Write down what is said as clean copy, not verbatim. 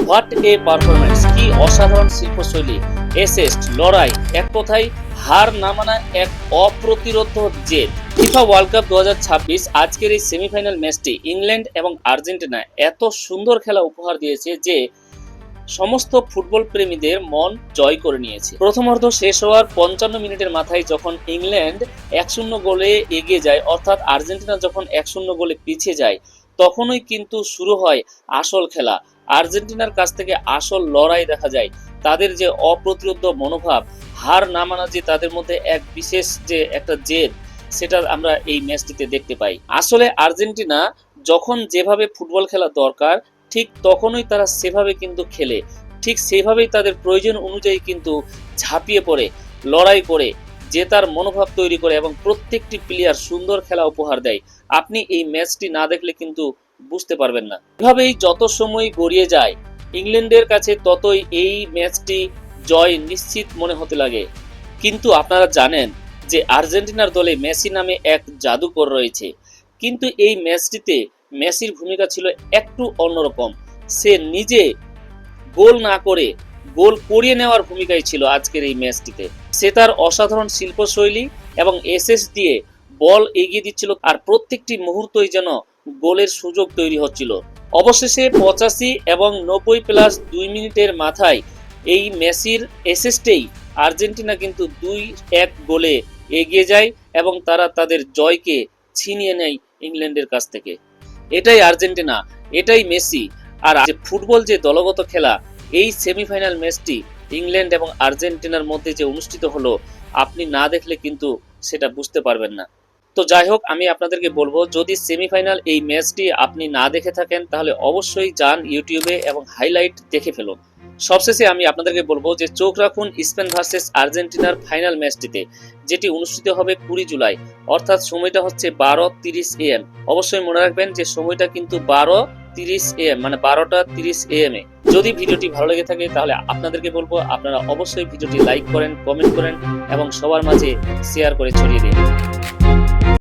What a performance! কি অসাধারণ শিল্পশৈলী, assist, লড়াই, এক কথায় হার না মানা এক অপ্রতিরোধ জেদ। ফিফা ওয়ার্ল্ড কাপ 2026 আজকের এই সেমিফাইনাল ম্যাচটি ইংল্যান্ড এবং আর্জেন্টিনা এত সুন্দর খেলা উপহার দিয়েছে যে সমস্ত ফুটবল প্রেমীদের মন জয় করে নিয়েছে। প্রথমার্ধ শেষ হওয়ার 55 মিনিটের মাথায় যখন ইংল্যান্ড 1-0 গোলে এগিয়ে যায়, অর্থাৎ আর্জেন্টিনা যখন 1-0 গোলে পিছিয়ে যায়, তখনই কিন্তু শুরু হয় আসল খেলা। আর্জেন্টিনার কাছ থেকে আসল লড়াই দেখা যায়। তাদের যে অপ্রতিরোধ মনোভাব, হার না মানা যে তাদের মধ্যে এক বিশেষ যে একটা জেদ, সেটা আমরা এই ম্যাচটিতে দেখতে পাই। আসলে আর্জেন্টিনা যখন যেভাবে ফুটবল খেলা দরকার, ঠিক তখনই তারা সেভাবে কিন্তু খেলে, ঠিক সেভাবেই তাদের প্রয়োজন অনুযায়ী কিন্তু ঝাঁপিয়ে পড়ে, লড়াই করে, জেতার মনোভাব তৈরি করে এবং প্রত্যেকটি প্লেয়ার সুন্দর খেলা উপহার দেয়। আপনি এই ম্যাচটি না দেখলে কিন্তু বুঝতে পারবেন না। এভাবেই যত সময় গড়িয়ে যায়, ইংল্যান্ডের কাছে ততই এই ম্যাচটি জয় নিশ্চিত মনে হতে লাগে। কিন্তু আপনারা জানেন যে আর্জেন্টিনার দলে মেসি নামে এক জাদুকর রয়েছে, কিন্তু এই ম্যাচটিতে মেসির ভূমিকা ছিল একটু অন্যরকম। সে নিজে গোল না করে গোল করিয়ে নেওয়ার ভূমিকায় ছিল আজকের এই ম্যাচটিতে। সে তার অসাধারণ শিল্পশৈলী এবং এসএস দিয়ে বল এগিয়ে দিচ্ছিল, আর প্রত্যেকটি মুহূর্তই যেন গোলের সুযোগ তৈরি হচ্ছিল। অবশেষে 85 এবং 90+2 মিনিটের মাথায় এই মেসির এসএসটেই আর্জেন্টিনা কিন্তু 2-1 গোলে এগিয়ে যায় এবং তারা তাদের জয়কে ছিনিয়ে নেয় ইংল্যান্ডের কাছ থেকে। এটাই আর্জেন্টিনা, এটাই মেসি। আর ফুটবল যে দলগত খেলা, এই সেমিফাইনাল ম্যাচটি ইংল্যান্ড এবং আর্জেন্টিনার মধ্যে যে অনুষ্ঠিত হলো, আপনি না দেখলে কিন্তু সেটা বুঝতে পারবেন না। তো যাই হোক, আমি আপনাদেরকে বলবো, যদি সেমিফাইনাল এই ম্যাচটি আপনি না দেখে থাকেন তাহলে অবশ্যই যান ইউটিউবে এবং হাইলাইট দেখে ফেলুন। সবশেষে আমি আপনাদেরকে বলবো যে চোখ রাখুন স্পেন ভার্সেস আর্জেন্টিনার ফাইনাল ম্যাচটিতে, যেটি অনুষ্ঠিত হবে 20 জুলাই, অর্থাৎ সময়টা হচ্ছে 12:30 AM। অবশ্যই মনে রাখবেন যে সময়টা কিন্তু 12:30 AM, মানে 12:30 AM এ। যদি ভিডিওটি ভালো লেগে থাকে তাহলে আপনাদেরকে বলবো আপনারা অবশ্যই ভিডিওটি লাইক করেন, কমেন্ট করেন এবং সবার মাঝে শেয়ার করে ছড়িয়ে দিন।